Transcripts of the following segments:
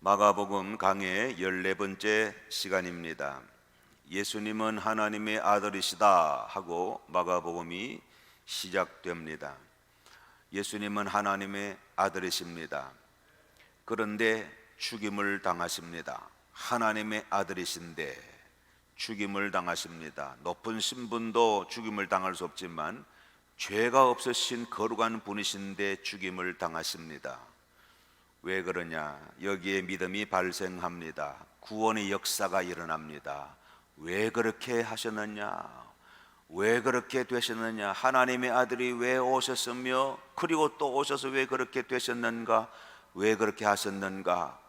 마가복음 강해 14번째 시간입니다. 예수님은 하나님의 아들이시다 하고 마가복음이 시작됩니다. 예수님은 하나님의 아들이십니다. 그런데 죽임을 당하십니다. 하나님의 아들이신데 죽임을 당하십니다. 높은 신분도 죽임을 당할 수 없지만 죄가 없으신 거룩한 분이신데 죽임을 당하십니다. 왜 그러냐? 여기에 믿음이 발생합니다. 구원의 역사가 일어납니다. 왜 그렇게 하셨느냐? 왜 그렇게 되셨느냐? 하나님의 아들이 왜 오셨으며 그리고 또 오셔서 왜 그렇게 되셨는가? 왜 그렇게 하셨는가?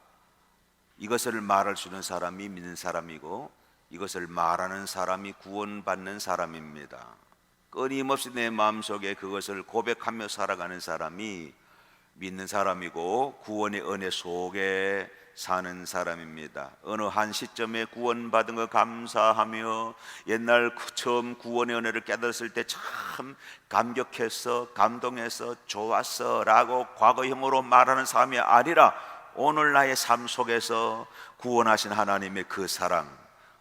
이것을 말할 수 있는 사람이 믿는 사람이고 이것을 말하는 사람이 구원받는 사람입니다. 끊임없이 내 마음속에 그것을 고백하며 살아가는 사람이 믿는 사람이고 구원의 은혜 속에 사는 사람입니다. 어느 한 시점에 구원받은 거 감사하며 옛날 처음 구원의 은혜를 깨달았을 때 참 감격했어, 감동해서 좋았어 라고 과거형으로 말하는 사람이 아니라 오늘 나의 삶 속에서 구원하신 하나님의 그 사랑,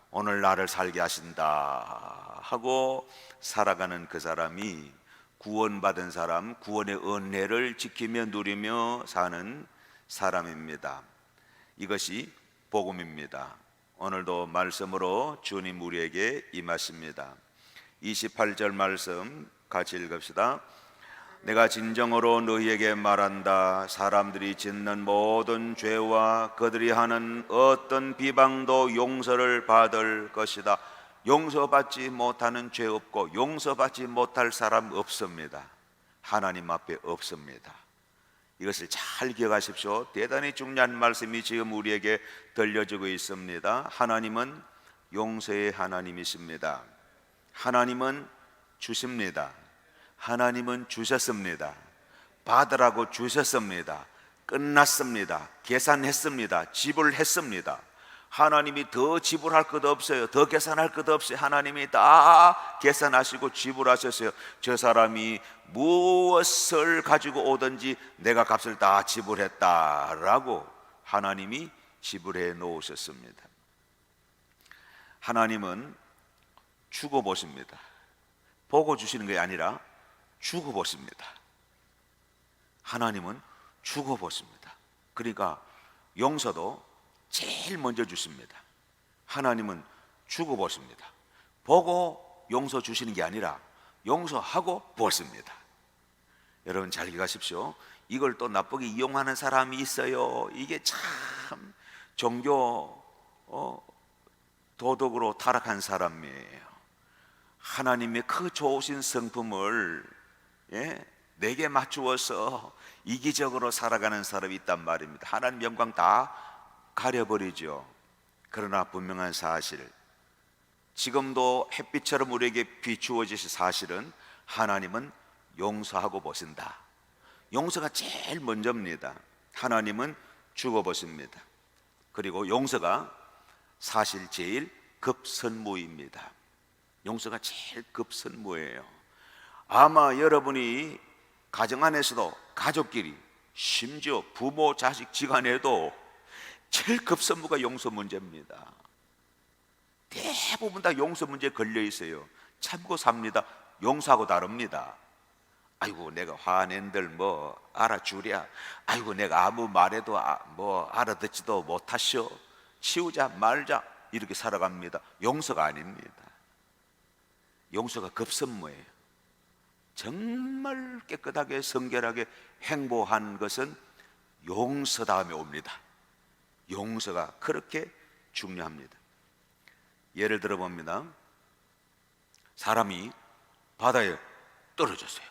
오늘 나를 살게 하신다 하고 살아가는 그 사람이 구원받은 사람, 구원의 은혜를 지키며 누리며 사는 사람입니다. 이것이 복음입니다. 오늘도 말씀으로 주님 우리에게 임하십니다. 28절 말씀 같이 읽읍시다. 내가 진정으로 너희에게 말한다. 사람들이 짓는 모든 죄와 그들이 하는 어떤 비방도 용서를 받을 것이다. 용서받지 못하는 죄 없고 용서받지 못할 사람 없습니다. 하나님 앞에 없습니다. 이것을 잘 기억하십시오. 대단히 중요한 말씀이 지금 우리에게 들려주고 있습니다. 하나님은 용서의 하나님이십니다. 하나님은 주십니다. 하나님은 주셨습니다. 받으라고 주셨습니다. 끝났습니다. 계산했습니다. 지불했습니다. 하나님이 더 지불할 것 없어요. 더 계산할 것 없어요. 하나님이 다 계산하시고 지불하셨어요. 저 사람이 무엇을 가지고 오든지 내가 값을 다 지불했다라고 하나님이 지불해 놓으셨습니다. 하나님은 주고 보십니다. 보고 주시는 게 아니라 주고 보십니다. 하나님은 주고 보십니다. 그러니까 용서도 제일 먼저 주십니다. 하나님은 주고 보십니다. 보고 용서 주시는 게 아니라 용서하고 보십니다. 여러분 잘 기억하십시오. 이걸 또 나쁘게 이용하는 사람이 있어요. 이게 참 종교 도덕으로 타락한 사람이에요. 하나님의 그 좋으신 성품을 내게 맞추어서 이기적으로 살아가는 사람이 있단 말입니다. 하나님 영광 다 가려버리죠. 그러나 분명한 사실, 지금도 햇빛처럼 우리에게 비추어지신 사실은 하나님은 용서하고 보신다. 용서가 제일 먼저입니다. 하나님은 주고 보십니다. 그리고 용서가 사실 제일 급선무입니다. 용서가 제일 급선무예요. 아마 여러분이 가정 안에서도 가족끼리 심지어 부모 자식 지간에도 제일 급선무가 용서 문제입니다. 대부분 다 용서 문제에 걸려 있어요. 참고 삽니다. 용서하고 다릅니다. 아이고 내가 화낸들 뭐 알아주랴. 아이고 내가 아무 말해도 뭐 알아듣지도 못하시오. 치우자 말자 이렇게 살아갑니다. 용서가 아닙니다. 용서가 급선무예요. 정말 깨끗하게 성결하게 행보한 것은 용서 다음에 옵니다. 용서가 그렇게 중요합니다. 예를 들어 봅니다. 사람이 바다에 떨어졌어요.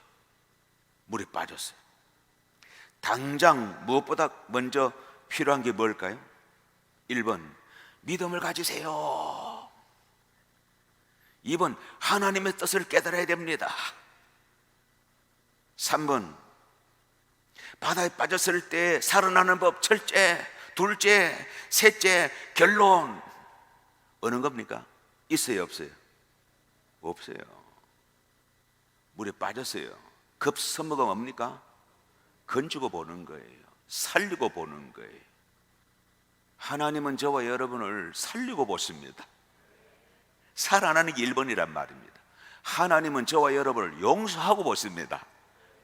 물에 빠졌어요. 당장 무엇보다 먼저 필요한 게 뭘까요? 1번 믿음을 가지세요. 2번 하나님의 뜻을 깨달아야 됩니다. 3번 바다에 빠졌을 때 살아나는 법 첫째, 둘째, 셋째, 결론 어느 겁니까? 있어요 없어요? 없어요. 물에 빠졌어요. 급선무가 뭡니까? 건지고 보는 거예요. 살리고 보는 거예요. 하나님은 저와 여러분을 살리고 보십니다. 살아나는 게 1번이란 말입니다. 하나님은 저와 여러분을 용서하고 보십니다.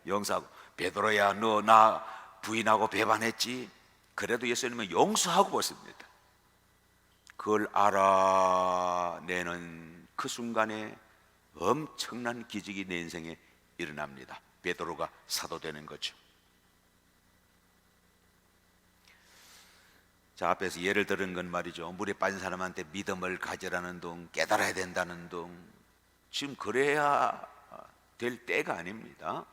용서하고. 베드로야, 너 나 부인하고 배반했지? 그래도 예수님은 용서하고 보십니다. 그걸 알아내는 그 순간에 엄청난 기적이 내 인생에 일어납니다. 베드로가 사도 되는 거죠. 자, 앞에서 예를 들은 건 말이죠. 물에 빠진 사람한테 믿음을 가지라는 둥, 깨달아야 된다는 둥. 지금 그래야 될 때가 아닙니다.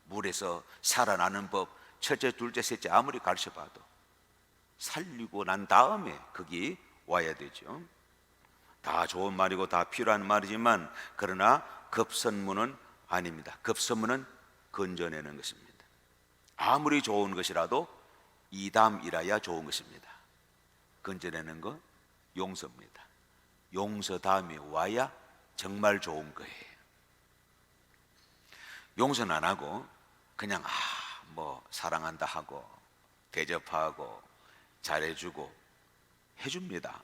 물에서 살아나는 법, 첫째, 둘째, 셋째 아무리 가르쳐봐도 살리고 난 다음에 거기 와야 되죠. 다 좋은 말이고 다 필요한 말이지만 그러나 급선무는 아닙니다. 급선무는 건져내는 것입니다. 아무리 좋은 것이라도 이담이라야 좋은 것입니다. 건져내는 것 용서입니다. 용서 다음에 와야 정말 좋은 거예요. 용서는 안 하고 그냥 사랑한다 하고 대접하고 잘해주고 해줍니다.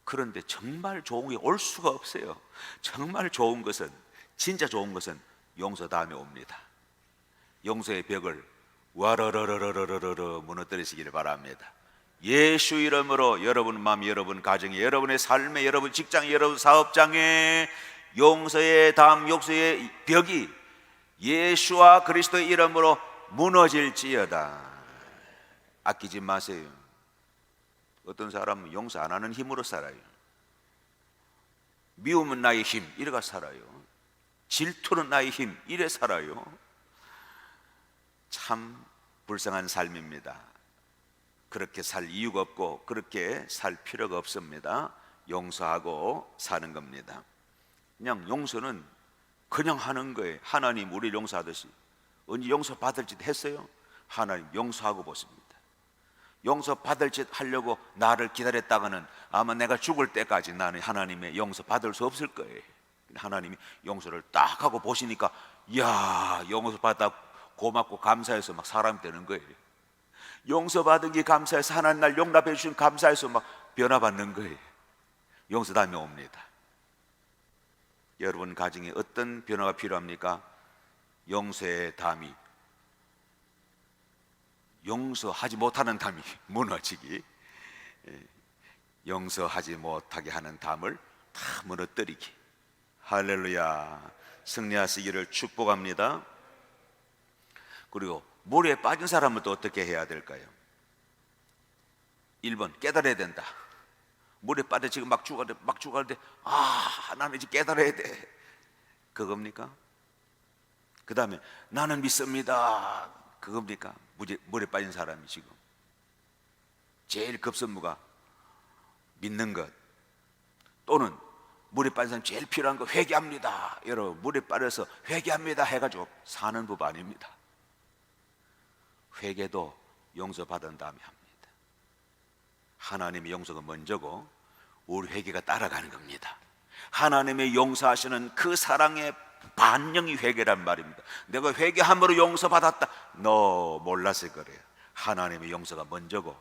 그런데 정말 좋은 게 올 수가 없어요. 정말 좋은 것은, 진짜 좋은 것은 용서 다음에 옵니다. 용서의 벽을 와르르르르르르 무너뜨리시기를 바랍니다. 예수 이름으로 여러분 마음, 여러분 가정에, 여러분의 삶에, 여러분 직장에, 여러분 사업장에 용서의 담, 용서의 벽이 예수와 그리스도의 이름으로 무너질지어다. 아끼지 마세요. 어떤 사람은 용서 안 하는 힘으로 살아요. 미움은 나의 힘, 이래가 살아요. 질투는 나의 힘, 이래 살아요. 참 불쌍한 삶입니다. 그렇게 살 이유가 없고 그렇게 살 필요가 없습니다. 용서하고 사는 겁니다. 그냥 용서는 그냥 하는 거예요. 하나님 우리를 용서하듯이. 언제 용서 받을 짓 했어요? 하나님 용서하고 보십니다. 용서 받을 짓 하려고 나를 기다렸다가는 아마 내가 죽을 때까지 나는 하나님의 용서 받을 수 없을 거예요. 하나님이 용서를 딱 하고 보시니까 이야, 용서 받아 고맙고 감사해서 막 사람이 되는 거예요. 용서받은 게 감사해서 하나님 날 용납해 주신 감사해서 막 변화받는 거예요. 용서 다음에 옵니다. 여러분 가정에 어떤 변화가 필요합니까? 용서의 담이, 용서하지 못하는 담이 무너지기, 용서하지 못하게 하는 담을 다 무너뜨리기. 할렐루야. 승리하시기를 축복합니다. 그리고 물에 빠진 사람은 또 어떻게 해야 될까요? 1번 깨달아야 된다. 물에 빠져 지금 막 죽어가는데 나는 이제 깨달아야 돼. 그겁니까? 그 다음에 나는 믿습니다. 그겁니까? 물에 빠진 사람이 지금 제일 급선무가 믿는 것, 또는 물에 빠진 사람이 제일 필요한 거 회개합니다. 여러분 물에 빠져서 회개합니다 해가지고 사는 법 아닙니다. 회개도 용서받은 다음에 합니다. 하나님의 용서가 먼저고 우리 회개가 따라가는 겁니다. 하나님의 용서하시는 그 사랑의 반영이 회개란 말입니다. 내가 회개함으로 용서받았다. 너 몰랐을 거래요. 하나님의 용서가 먼저고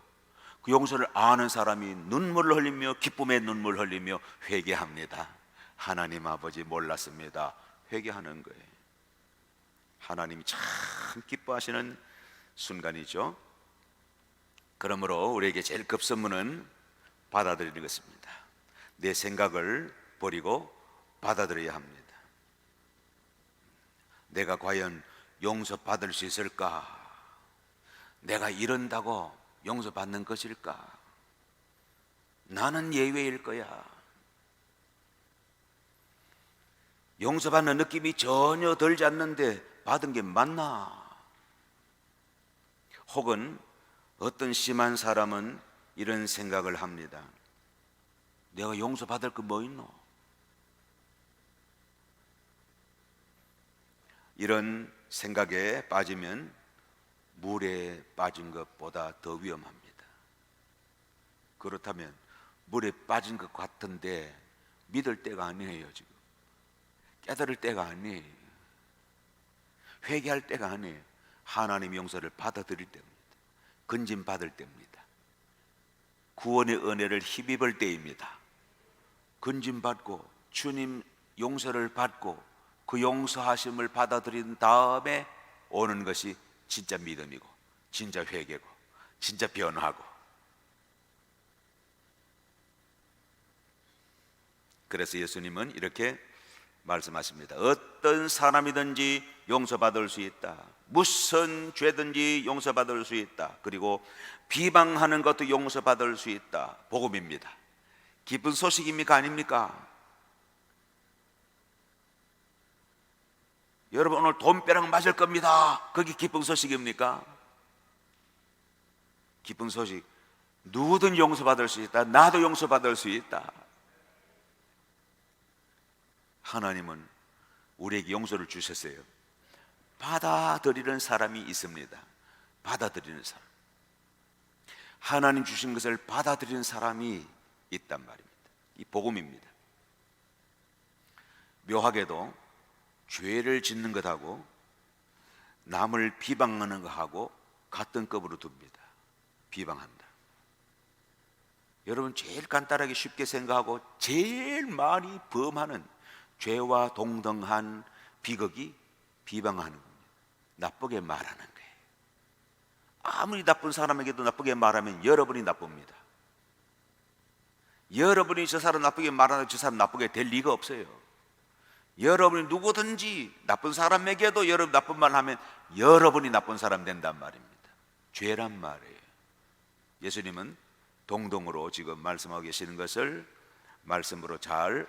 그 용서를 아는 사람이 눈물을 흘리며 기쁨의 눈물을 흘리며 회개합니다. 하나님 아버지 몰랐습니다. 회개하는 거예요. 하나님이 참 기뻐하시는 순간이죠. 그러므로 우리에게 제일 급선무는 받아들이는 것입니다. 내 생각을 버리고 받아들여야 합니다. 내가 과연 용서받을 수 있을까? 내가 이런다고 용서받는 것일까? 나는 예외일 거야. 용서받는 느낌이 전혀 들지 않는데 받은 게 맞나? 혹은 어떤 심한 사람은 이런 생각을 합니다. 내가 용서받을 거 뭐 있노? 이런 생각에 빠지면 물에 빠진 것보다 더 위험합니다. 그렇다면 물에 빠진 것 같은데 믿을 때가 아니에요. 지금 깨달을 때가 아니에요. 회개할 때가 아니에요. 하나님의 용서를 받아들일 때입니다. 건진 받을 때입니다. 구원의 은혜를 힘입을 때입니다. 건짐받고 주님 용서를 받고 그 용서하심을 받아들인 다음에 오는 것이 진짜 믿음이고 진짜 회개고 진짜 변화고. 그래서 예수님은 이렇게 말씀하십니다. 어떤 사람이든지 용서받을 수 있다. 무슨 죄든지 용서받을 수 있다. 그리고 비방하는 것도 용서받을 수 있다. 복음입니다. 기쁜 소식입니까? 아닙니까? 여러분 오늘 돈벼락 맞을 겁니다. 그게 기쁜 소식입니까? 기쁜 소식, 누구든 용서받을 수 있다. 나도 용서받을 수 있다. 하나님은 우리에게 용서를 주셨어요. 받아들이는 사람이 있습니다. 받아들이는 사람, 하나님 주신 것을 받아들이는 사람이 있단 말입니다. 이 복음입니다. 묘하게도 죄를 짓는 것하고 남을 비방하는 것하고 같은 급으로 둡니다. 비방한다. 여러분 제일 간단하게 쉽게 생각하고 제일 많이 범하는 죄와 동등한 비극이 비방하는 겁니다. 나쁘게 말하는 거예요. 아무리 나쁜 사람에게도 나쁘게 말하면 여러분이 나쁩니다. 여러분이 저 사람 나쁘게 말하는 저 사람 나쁘게 될 리가 없어요. 여러분이 누구든지 나쁜 사람에게도 여러분 나쁜 말 하면 여러분이 나쁜 사람 된단 말입니다. 죄란 말이에요. 예수님은 동등으로 지금 말씀하고 계시는 것을 말씀으로 잘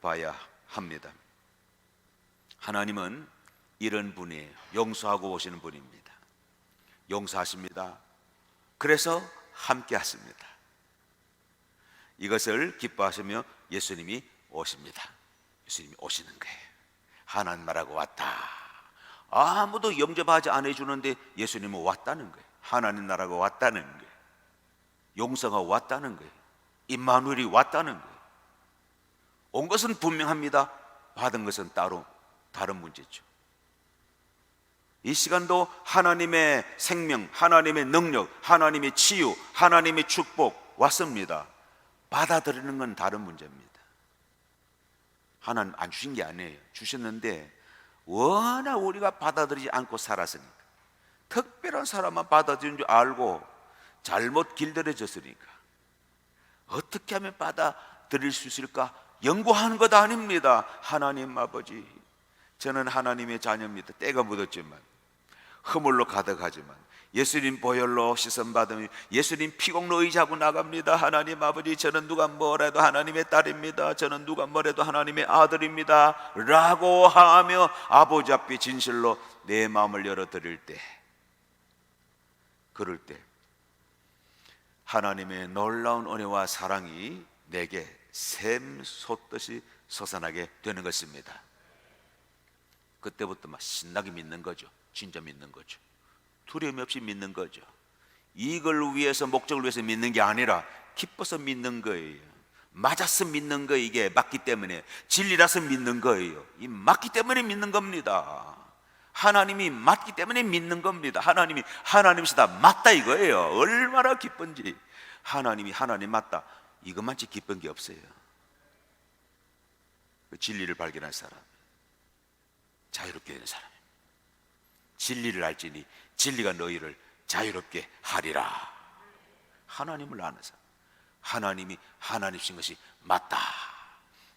봐야 합니다. 하나님은 이런 분이에요. 용서하고 오시는 분입니다. 용서하십니다. 그래서 함께 하십니다. 이것을 기뻐하시며 예수님이 오십니다. 예수님이 오시는 거예요. 하나님 나라가 왔다. 아무도 영접하지 않아 주는데 예수님은 왔다는 거예요. 하나님 나라가 왔다는 거예요. 용서가 왔다는 거예요. 임마누엘이 왔다는 거예요. 온 것은 분명합니다. 받은 것은 따로 다른 문제죠. 이 시간도 하나님의 생명, 하나님의 능력, 하나님의 치유, 하나님의 축복 왔습니다. 받아들이는 건 다른 문제입니다. 하나님 안 주신 게 아니에요. 주셨는데 워낙 우리가 받아들이지 않고 살았으니까, 특별한 사람만 받아들인 줄 알고 잘못 길들여졌으니까 어떻게 하면 받아들일 수 있을까 연구하는 것 아닙니다. 하나님 아버지, 저는 하나님의 자녀입니다. 때가 묻었지만 허물로 가득하지만 예수님 보혈로 씻음받으며 예수님 피공로 의지하고 나갑니다. 하나님 아버지, 저는 누가 뭐래도 하나님의 딸입니다. 저는 누가 뭐래도 하나님의 아들입니다 라고 하며 아버지 앞에 진실로 내 마음을 열어드릴 때, 그럴 때 하나님의 놀라운 은혜와 사랑이 내게 샘솟듯이 솟아나게 되는 것입니다. 그때부터 막 신나게 믿는 거죠. 진짜 믿는 거죠. 두려움 없이 믿는 거죠. 이걸 위해서, 목적을 위해서 믿는 게 아니라 기뻐서 믿는 거예요. 맞아서 믿는 거예요. 이게 맞기 때문에, 진리라서 믿는 거예요. 이 맞기 때문에 믿는 겁니다. 하나님이 맞기 때문에 믿는 겁니다. 하나님이 하나님이시다, 맞다 이거예요. 얼마나 기쁜지. 하나님이 하나님 맞다, 이것만치 기쁜 게 없어요. 그 진리를 발견한 사람, 자유롭게 되는 사람. 진리를 알지니 진리가 너희를 자유롭게 하리라. 하나님을 아는 사람, 하나님이 하나님이신 것이 맞다,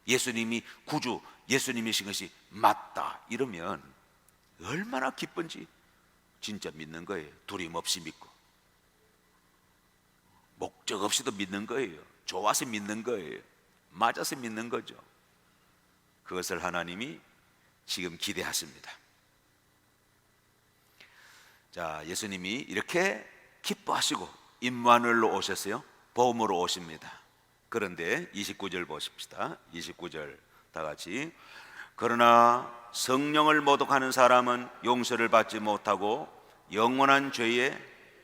예수님이 구주, 예수님이신 것이 맞다, 이러면 얼마나 기쁜지 진짜 믿는 거예요. 두려움 없이 믿고, 목적 없이도 믿는 거예요. 좋아서 믿는 거예요. 맞아서 믿는 거죠. 그것을 하나님이 지금 기대하십니다. 자, 예수님이 이렇게 기뻐하시고 임마누엘로 오셨어요. 보험으로 오십니다. 그런데 29절 보십시다. 29절 다 같이. 그러나 성령을 모독하는 사람은 용서를 받지 못하고 영원한 죄에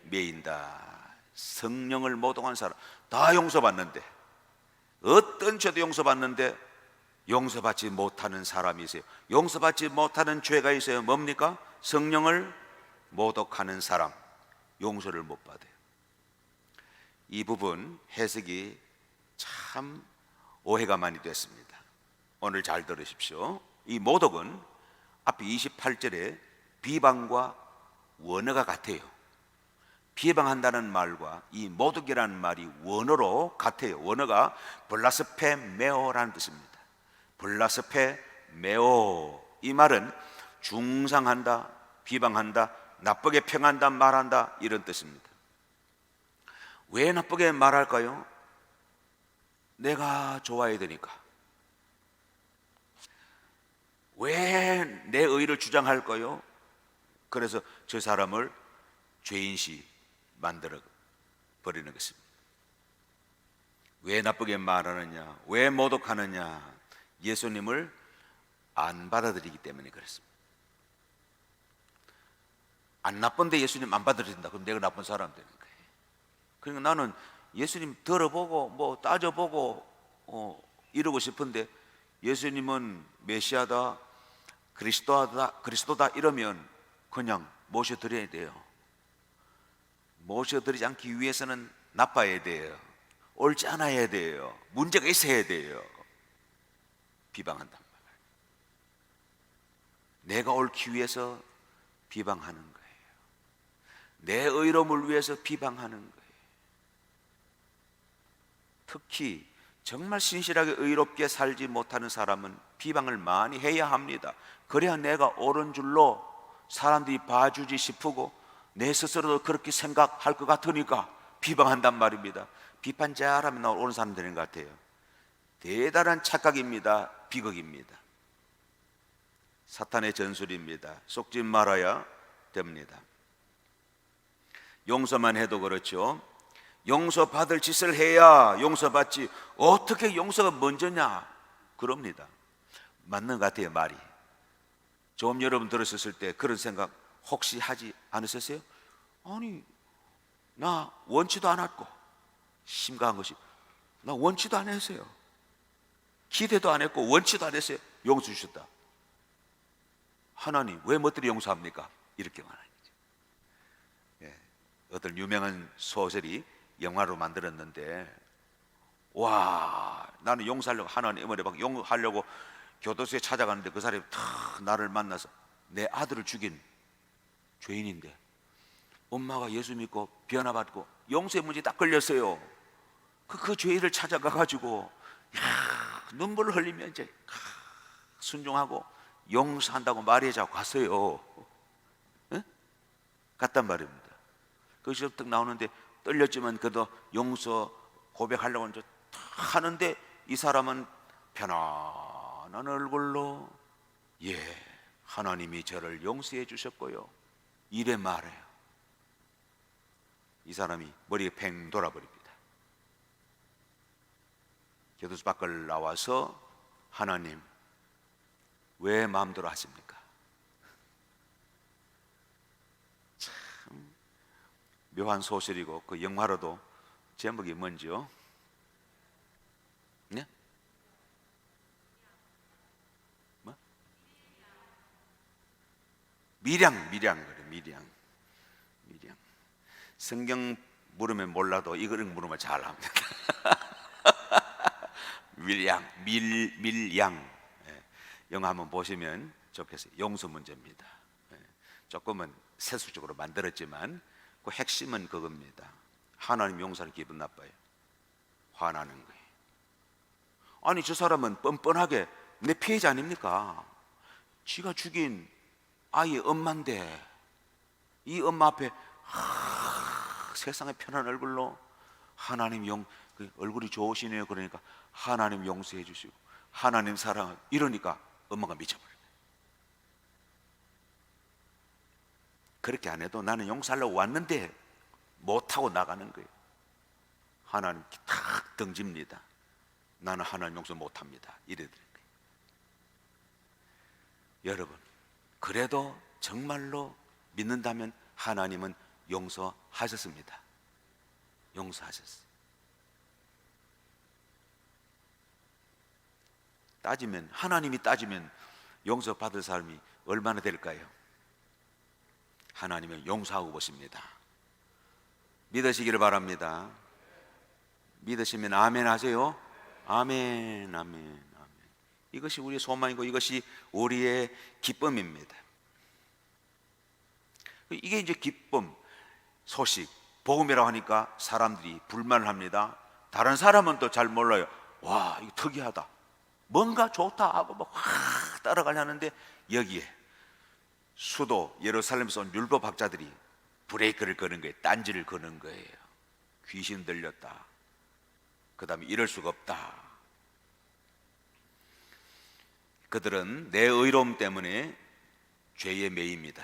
매인다. 성령을 모독한 사람 다 용서받는데, 어떤 죄도 용서받는데 용서받지 못하는 사람이 있어요. 용서받지 못하는 죄가 있어요. 뭡니까? 성령을 모독하는 사람, 용서를 못 받아요. 이 부분 해석이 참 오해가 많이 됐습니다. 오늘 잘 들으십시오. 이 모독은 앞에 28절에 비방과 원어가 같아요. 비방한다는 말과 이 모독이라는 말이 원어로 같아요. 원어가 블라스페메오라는 뜻입니다. 블라스페메오, 이 말은 중상한다, 비방한다, 나쁘게 평한다, 말한다, 이런 뜻입니다. 왜 나쁘게 말할까요? 내가 좋아야 되니까. 왜 내 의를 주장할까요? 그래서 저 사람을 죄인시 만들어 버리는 것입니다. 왜 나쁘게 말하느냐, 왜 모독하느냐? 예수님을 안 받아들이기 때문에 그렇습니다. 안 나쁜데 예수님 안 받아들인다, 그럼 내가 나쁜 사람 되는 거예요. 그러니까 나는 예수님 들어보고 뭐 따져보고 이러고 싶은데, 예수님은 메시아다, 그리스도다 이러면 그냥 모셔드려야 돼요. 모셔드리지 않기 위해서는 나빠야 돼요. 옳지 않아야 돼요. 문제가 있어야 돼요. 비방한단 말이에요. 내가 옳기 위해서 비방하는 거예요. 내 의로움을 위해서 비방하는 거예요. 특히 정말 신실하게 의롭게 살지 못하는 사람은 비방을 많이 해야 합니다. 그래야 내가 옳은 줄로 사람들이 봐주지 싶고 내 스스로도 그렇게 생각할 것 같으니까 비방한단 말입니다. 비판 잘하면 나 옳은 사람 되는 것 같아요. 대단한 착각입니다. 비극입니다. 사탄의 전술입니다. 속지 말아야 됩니다. 용서만 해도 그렇죠. 용서받을 짓을 해야 용서받지, 어떻게 용서가 먼저냐, 그럽니다. 맞는 것 같아요, 말이. 좀 여러분 들으셨을 때 그런 생각 혹시 하지 않으셨어요? 아니, 나 원치도 않았고, 심각한 것이 나 원치도 안 했어요. 기대도 안 했고 원치도 안 했어요. 용서 주셨다. 하나님 왜 멋들이 용서합니까? 이렇게 말하는 거죠. 어떤 유명한 소설이 영화로 만들었는데, 와, 나는 용서하려고 하나님을 막 용서하려고 교도소에 찾아가는데 그 사람이 탁 나를 만나서 내 아들을 죽인 죄인인데 엄마가 예수 믿고 변화받고 용서의 문제 딱 걸렸어요. 그 죄인을 찾아가가지고 눈물을 흘리며 이제 순종하고 용서한다고 말해자고 갔어요. 네? 갔단 말입니다. 거기서 딱 나오는데 떨렸지만 그래도 용서 고백하려고 이제 하는데 이 사람은 편안한 얼굴로 하나님이 저를 용서해 주셨고요, 이래 말해요. 이 사람이 머리에 팽 돌아버립니다. 교도소 밖을 나와서 하나님 왜 마음대로 하십니까? 참 묘한 소설이고 그 영화로도 제목이 뭔지요? 네? 뭐? 미량 그래. 미량. 성경 물으면 몰라도 이거를 물으면 잘 합니다. 밀양. 영화 한번 보시면 좋겠어요. 용서 문제입니다. 조금은 세속적으로 만들었지만 그 핵심은 그겁니다. 하나님 용서는 기분 나빠요. 화나는 거예요. 아니, 저 사람은 뻔뻔하게 내 피해자 아닙니까? 지가 죽인 아이의 엄마인데 이 엄마 앞에 세상에 편한 얼굴로 하나님 그 얼굴이 좋으시네요. 그러니까 하나님 용서해 주시고 하나님 사랑, 이러니까 엄마가 미쳐버려요. 그렇게 안 해도 나는 용서하려고 왔는데 못하고 나가는 거예요. 하나님 탁 던집니다. 나는 하나님 용서 못합니다. 이래드린 거예요. 여러분, 그래도 정말로 믿는다면 하나님은 용서하셨습니다. 용서하셨어요. 하나님이 따지면 용서받을 사람이 얼마나 될까요? 하나님은 용서하고 보십니다. 믿으시기를 바랍니다. 믿으시면 아멘 하세요. 아멘, 아멘, 아멘. 이것이 우리의 소망이고 이것이 우리의 기쁨입니다. 이게 이제 기쁨, 소식, 복음이라고 하니까 사람들이 불만을 합니다. 다른 사람은 또 잘 몰라요. 와, 이거 특이하다, 뭔가 좋다 하고 막 확 따라가려는데, 여기에 수도 예루살렘에서 온 율법학자들이 브레이크를 거는 거예요. 딴지를 거는 거예요. 귀신 들렸다, 그 다음에 이럴 수가 없다. 그들은 내 의로움 때문에 죄에 매입니다.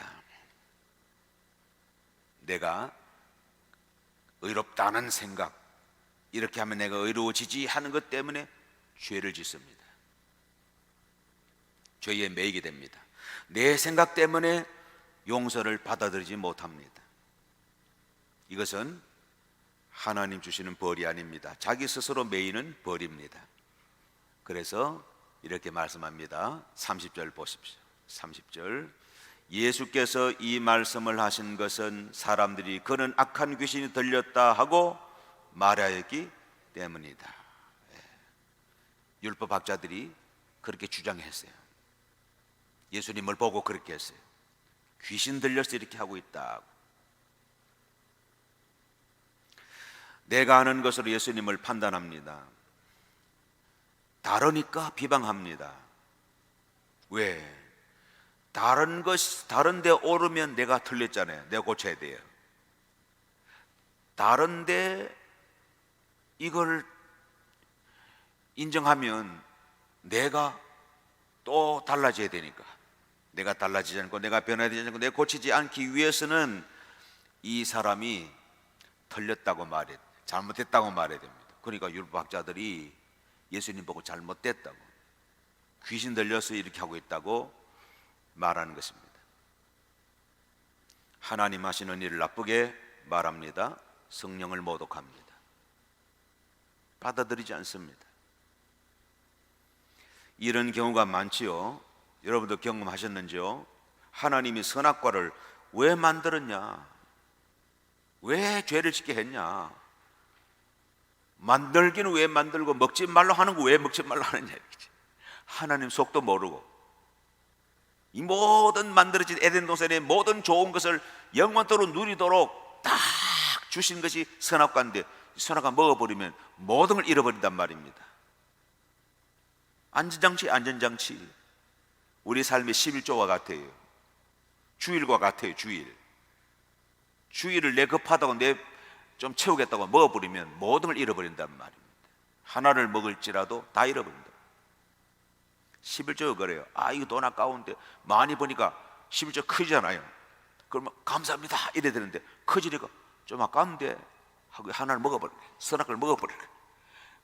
내가 의롭다는 생각, 이렇게 하면 내가 의로워지지 하는 것 때문에 죄를 짓습니다. 죄에 매이게 됩니다. 내 생각 때문에 용서를 받아들이지 못합니다. 이것은 하나님 주시는 벌이 아닙니다. 자기 스스로 매이는 벌입니다. 그래서 이렇게 말씀합니다. 30절 보십시오. 30절, 예수께서 이 말씀을 하신 것은 사람들이 그는 악한 귀신이 들렸다 하고 말하였기 때문이다. 율법학자들이 그렇게 주장했어요. 예수님을 보고 그렇게 했어요. 귀신 들려서 이렇게 하고 있다. 내가 아는 것으로 예수님을 판단합니다. 다르니까 비방합니다. 왜? 다른 데 오르면 내가 틀렸잖아요. 내가 고쳐야 돼요. 다른데 이걸 인정하면 내가 또 달라져야 되니까, 내가 달라지지 않고 내가 변화되지 않고 내가 고치지 않기 위해서는 이 사람이 틀렸다고 말해, 잘못됐다고 말해야 됩니다. 그러니까 율법학자들이 예수님 보고 잘못됐다고, 귀신 들려서 이렇게 하고 있다고 말하는 것입니다. 하나님 하시는 일을 나쁘게 말합니다. 성령을 모독합니다. 받아들이지 않습니다. 이런 경우가 많지요. 여러분도 경험하셨는지요? 하나님이 선악과를 왜 만들었냐, 왜 죄를 짓게 했냐, 만들기는 왜 만들고 먹지 말라 하는 거 왜 먹지 말라 하느냐. 하나님 속도 모르고 이 모든 만들어진 에덴 동산의 모든 좋은 것을 영원토록 누리도록 딱 주신 것이 선악과인데, 선악과 먹어버리면 모든 걸 잃어버린단 말입니다. 안전장치. 우리 삶의 11조와 같아요. 주일과 같아요. 주일을 내 급하다고 내 좀 채우겠다고 먹어버리면 모든 걸 잃어버린단 말입니다. 하나를 먹을지라도 다 잃어버린다. 11조가 그래요. 이거 돈 아까운데 많이 버니까 11조 크잖아요. 그러면 감사합니다 이래야 되는데, 커지니까 좀 아까운데 하고 하나를 먹어버려, 선악을 먹어버려.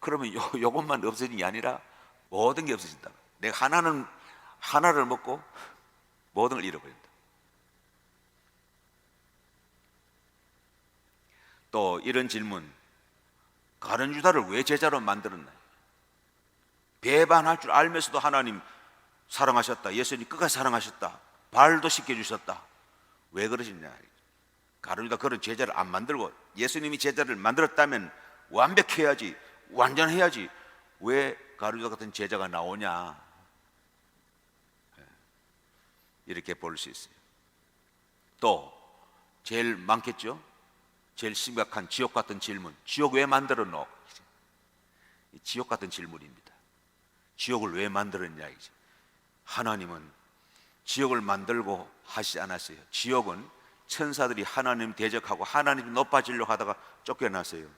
그러면 요것만 없어지는 게 아니라 모든 게 없어진다. 내가 하나를 먹고 모든 걸 잃어버린다. 또 이런 질문, 가룟 유다를 왜 제자로 만들었나? 배반할 줄 알면서도 하나님 사랑하셨다, 예수님 끝까지 사랑하셨다, 발도 씻겨주셨다. 왜 그러시냐? 가룟 유다 그런 제자를 안 만들고 예수님이 제자를 만들었다면 완벽해야지, 완전해야지, 왜 가룟 유다 같은 제자가 나오냐? 이렇게 볼 수 있어요. 또 제일 많겠죠? 제일 심각한 지옥 같은 질문, 지옥 왜 만들어 놓? 지옥 같은 질문입니다. 지옥을 왜 만들었냐? 하나님은 지옥을 만들고 하시지 않았어요. 지옥은 천사들이 하나님 대적하고 하나님 높아지려고 하다가 쫓겨났어요.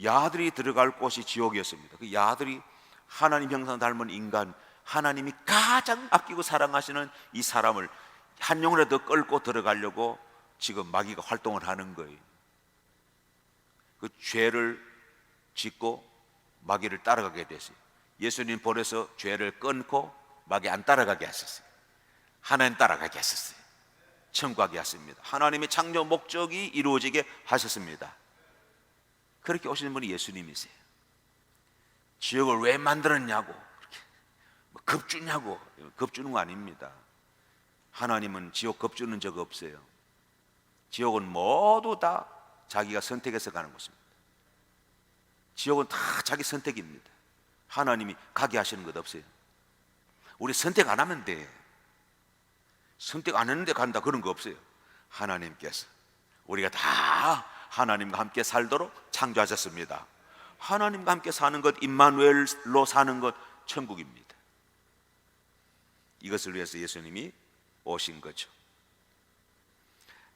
야들이 들어갈 곳이 지옥이었습니다. 그 야들이 하나님 형상 닮은 인간, 하나님이 가장 아끼고 사랑하시는 이 사람을 한 영혼이라도 끌고 들어가려고 지금 마귀가 활동을 하는 거예요. 그 죄를 짓고 마귀를 따라가게 됐어요. 예수님 보내서 죄를 끊고 마귀 안 따라가게 하셨어요. 하나님 따라가게 하셨어요. 천국하게 하십니다. 하나님의 창조 목적이 이루어지게 하셨습니다. 그렇게 오시는 분이 예수님이세요. 지옥을 왜 만들었냐고, 겁주냐고, 겁주는 거 아닙니다. 하나님은 지옥 겁주는 적 없어요. 지옥은 모두 다 자기가 선택해서 가는 곳입니다. 지옥은 다 자기 선택입니다. 하나님이 가게 하시는 것 없어요. 우리 선택 안 하면 돼. 선택 안 했는데 간다 그런 거 없어요. 하나님께서 우리가 다 하나님과 함께 살도록 창조하셨습니다. 하나님과 함께 사는 것, 임마누엘로 사는 것, 천국입니다. 이것을 위해서 예수님이 오신 거죠.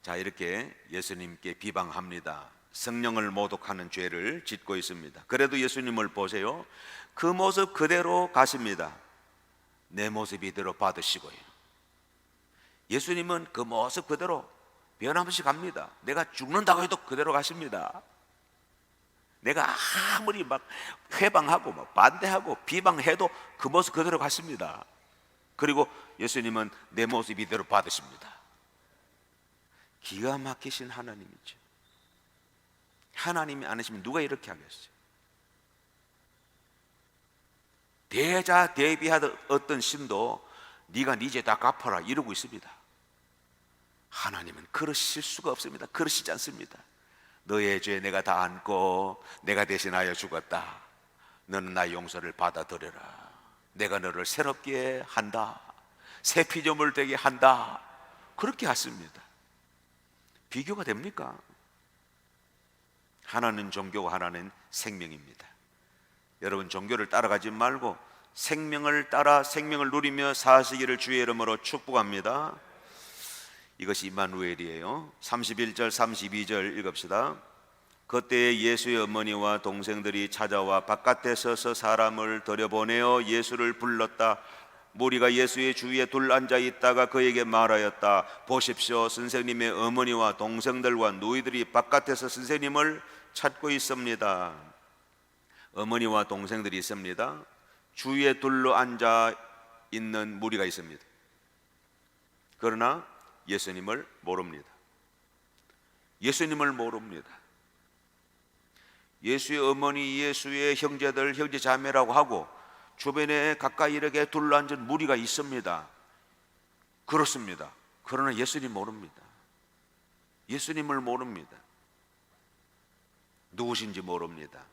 자, 이렇게 예수님께 비방합니다. 성령을 모독하는 죄를 짓고 있습니다. 그래도 예수님을 보세요. 그 모습 그대로 가십니다. 내 모습 이대로 받으시고요. 예수님은 그 모습 그대로 변함없이 갑니다. 내가 죽는다고 해도 그대로 가십니다. 내가 아무리 막 회방하고 막 반대하고 비방해도 그 모습 그대로 갔습니다. 그리고 예수님은 내 모습 이대로 받으십니다. 기가 막히신 하나님이죠. 하나님이 안 하시면 누가 이렇게 하겠어요? 대자 대비하던 어떤 신도 네가 네 죄 다 갚아라 이러고 있습니다. 하나님은 그러실 수가 없습니다. 그러시지 않습니다. 너의 죄 내가 다 안고 내가 대신하여 죽었다. 너는 나의 용서를 받아들여라. 내가 너를 새롭게 한다. 새 피조물 되게 한다. 그렇게 하십니다. 비교가 됩니까? 하나는 종교고 하나는 생명입니다. 여러분, 종교를 따라가지 말고 생명을 따라 생명을 누리며 사시기를 주의 이름으로 축복합니다. 이것이 임마누엘이에요. 31절 32절 읽읍시다. 그때 예수의 어머니와 동생들이 찾아와 바깥에 서서 사람을 들여보내어 예수를 불렀다. 무리가 예수의 주위에 둘 앉아 있다가 그에게 말하였다. 보십시오, 선생님의 어머니와 동생들과 누이들이 바깥에서 선생님을 찾고 있습니다. 어머니와 동생들이 있습니다. 주위에 둘러 앉아 있는 무리가 있습니다. 그러나 예수님을 모릅니다. 예수님을 모릅니다. 예수의 어머니, 예수의 형제들, 형제 자매라고 하고 주변에 가까이 이렇게 둘러앉은 무리가 있습니다. 그렇습니다. 그러나 예수님 모릅니다. 예수님을 모릅니다. 누구신지 모릅니다.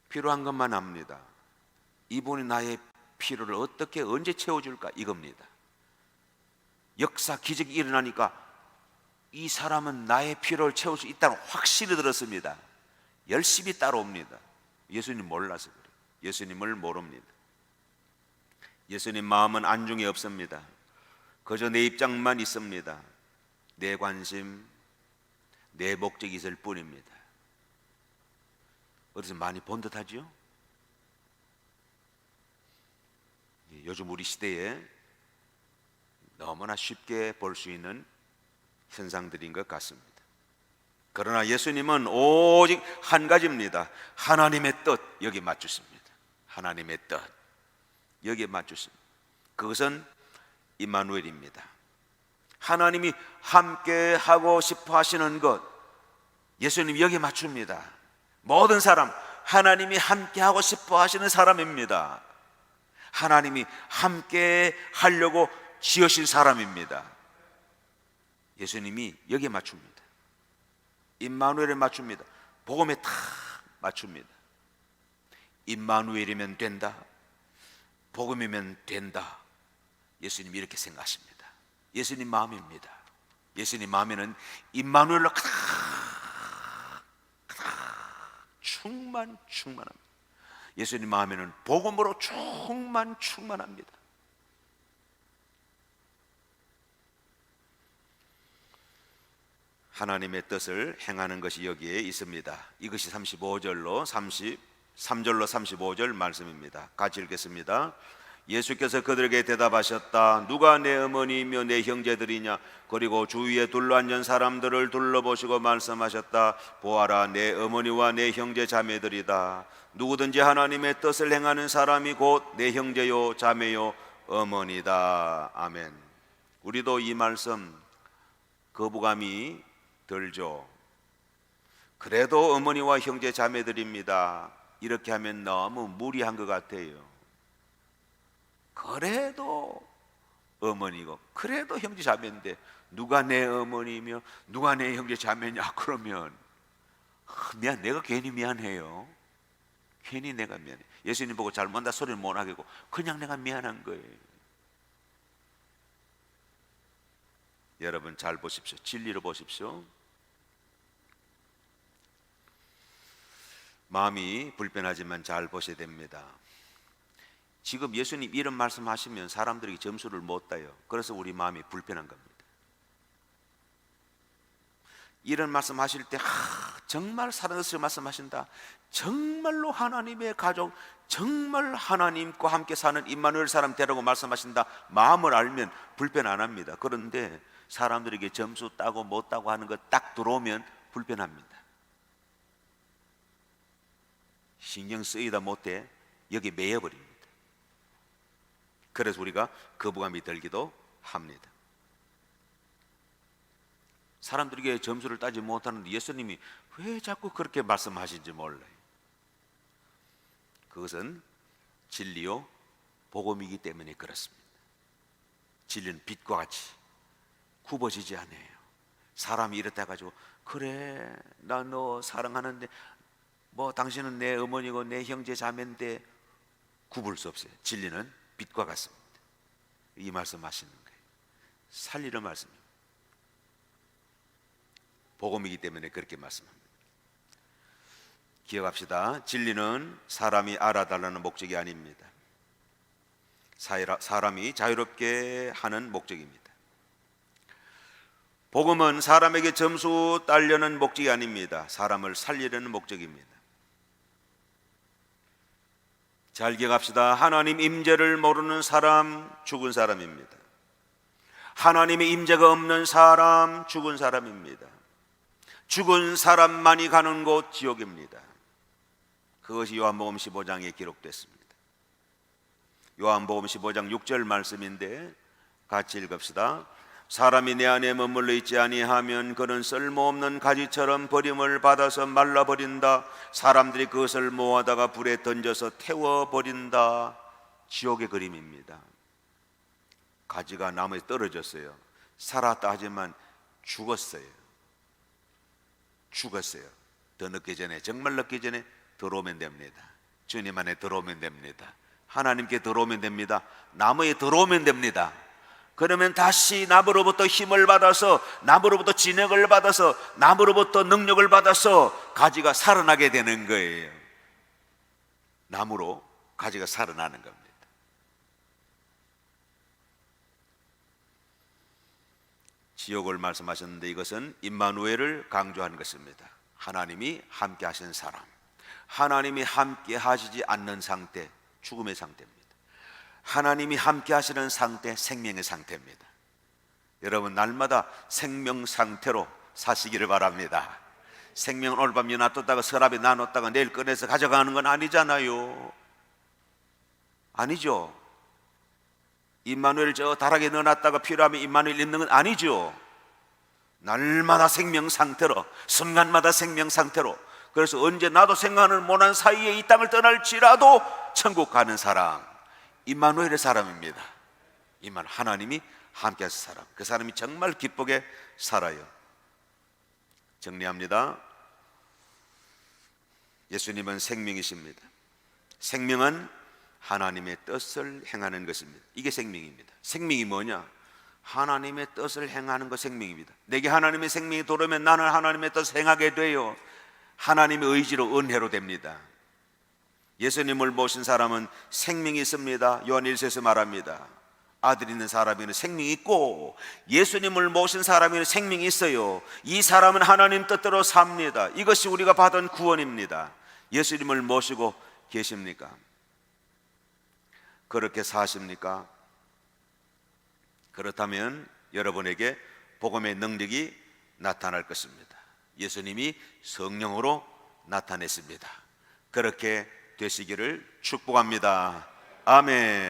필요한 것만 압니다. 이분이 나의 필요를 어떻게 언제 채워줄까 이겁니다. 역사 기적이 일어나니까 이 사람은 나의 필요를 채울 수 있다는 확신이 들었습니다. 열심히 따라옵니다. 예수님 몰라서 그래요. 예수님을 모릅니다. 예수님 마음은 안중에 없습니다. 그저 내 입장만 있습니다. 내 관심, 내 목적이 있을 뿐입니다. 어디서 많이 본 듯하지요? 요즘 우리 시대에 너무나 쉽게 볼 수 있는 현상들인 것 같습니다. 그러나 예수님은 오직 한 가지입니다. 하나님의 뜻 여기 맞추십니다. 하나님의 뜻 여기에 맞추십니다. 그것은 임마누엘입니다. 하나님이 함께 하고 싶어 하시는 것, 예수님 여기에 맞춥니다. 모든 사람 하나님이 함께 하고 싶어 하시는 사람입니다. 하나님이 함께 하려고 지으신 사람입니다. 예수님이 여기에 맞춥니다. 임마누엘에 맞춥니다. 복음에 다 맞춥니다. 임마누엘이면 된다, 복음이면 된다. 예수님이 이렇게 생각하십니다. 예수님 마음입니다. 예수님 마음에는 임마누엘로 충만합니다. 예수님 마음에는 복음으로 충만합니다. 하나님의 뜻을 행하는 것이 여기에 있습니다. 이것이 35절로 33절로 35절 말씀입니다. 같이 읽겠습니다. 예수께서 그들에게 대답하셨다. 누가 내 어머니이며 내 형제들이냐? 그리고 주위에 둘러앉은 사람들을 둘러보시고 말씀하셨다. 보아라, 내 어머니와 내 형제 자매들이다. 누구든지 하나님의 뜻을 행하는 사람이 곧 내 형제요 자매요 어머니다. 아멘. 우리도 이 말씀 거부감이 들죠. 그래도 어머니와 형제 자매들입니다. 이렇게 하면 너무 무리한 것 같아요. 그래도 어머니고 그래도 형제 자매인데 누가 내 어머니며 누가 내 형제 자매냐 그러면 내가 괜히 미안해요. 괜히 내가 미안해. 예수님 보고 잘못한다 소리는 못 하겠고 그냥 내가 미안한 거예요. 여러분 잘 보십시오. 진리로 보십시오. 마음이 불편하지만 잘 보셔야 됩니다. 지금 예수님 이런 말씀하시면 사람들에게 점수를 못 따요. 그래서 우리 마음이 불편한 겁니다. 이런 말씀하실 때 정말 사랑스럽게 말씀하신다, 정말로 하나님의 가족, 정말 하나님과 함께 사는 임마누엘 사람 되라고 말씀하신다, 마음을 알면 불편 안 합니다. 그런데 사람들에게 점수 따고 못 따고 하는 거 딱 들어오면 불편합니다. 신경 쓰이다 못해 여기 매여버립니다. 그래서 우리가 거부감이 들기도 합니다. 사람들에게 점수를 따지 못하는데 예수님이 왜 자꾸 그렇게 말씀하신지 몰라요. 그것은 진리요 복음이기 때문에 그렇습니다. 진리는 빛과 같이 굽어지지 않아요. 사람이 이렇다 가지고 그래 나 너 사랑하는데 뭐 당신은 내 어머니고 내 형제 자매인데 굽을 수 없어요. 진리는 빛과 같습니다. 이 말씀하시는 거예요. 살리는 말씀입니다. 복음이기 때문에 그렇게 말씀합니다. 기억합시다. 진리는 사람이 알아달라는 목적이 아닙니다. 사람이 자유롭게 하는 목적입니다. 복음은 사람에게 점수 따려는 목적이 아닙니다. 사람을 살리려는 목적입니다. 잘 기억합시다. 하나님 임재를 모르는 사람 죽은 사람입니다. 하나님의 임재가 없는 사람 죽은 사람입니다. 죽은 사람만이 가는 곳 지옥입니다. 그것이 요한복음 15장에 기록됐습니다. 요한복음 15장 6절 말씀인데 같이 읽읍시다. 사람이 내 안에 머물러 있지 아니하면 그는 쓸모없는 가지처럼 버림을 받아서 말라버린다. 사람들이 그것을 모아다가 불에 던져서 태워버린다. 지옥의 그림입니다. 가지가 나무에 떨어졌어요. 살았다 하지만 죽었어요. 더 늦기 전에, 정말 늦기 전에 들어오면 됩니다. 주님 안에 들어오면 됩니다. 하나님께 들어오면 됩니다. 나무에 들어오면 됩니다. 그러면 다시 나무로부터 힘을 받아서, 나무로부터 진액을 받아서, 나무로부터 능력을 받아서 가지가 살아나게 되는 거예요. 나무로 가지가 살아나는 겁니다. 지옥을 말씀하셨는데 이것은 임마누엘을 강조하는 것입니다. 하나님이 함께 하신 사람, 하나님이 함께 하시지 않는 상태, 죽음의 상태입니다. 하나님이 함께 하시는 상태, 생명의 상태입니다. 여러분 날마다 생명 상태로 사시기를 바랍니다. 생명은 오늘 밤 놔뒀다가 서랍에 나눴다가 내일 꺼내서 가져가는 건 아니잖아요. 아니죠. 임마누엘 저 다락에 넣어놨다가 필요하면 임마누엘 입는 건 아니죠. 날마다 생명 상태로, 순간마다 생명 상태로. 그래서 언제 나도 생각을 못한 사이에 이 땅을 떠날지라도 천국 가는 사람, 임마누엘의 사람입니다. 이만 하나님이 함께 하신 사람, 그 사람이 정말 기쁘게 살아요. 정리합니다. 예수님은 생명이십니다. 생명은 하나님의 뜻을 행하는 것입니다. 이게 생명입니다. 생명이 뭐냐? 하나님의 뜻을 행하는 것 생명입니다. 내게 하나님의 생명이 들어오면 나는 하나님의 뜻을 행하게 돼요. 하나님의 의지로, 은혜로 됩니다. 예수님을 모신 사람은 생명이 있습니다. 요한 1서에서 말합니다. 아들 있는 사람에는 생명이 있고 예수님을 모신 사람에는 생명이 있어요. 이 사람은 하나님 뜻대로 삽니다. 이것이 우리가 받은 구원입니다. 예수님을 모시고 계십니까? 그렇게 사십니까? 그렇다면 여러분에게 복음의 능력이 나타날 것입니다. 예수님이 성령으로 나타냈습니다. 그렇게 되시기를 축복합니다. 아멘.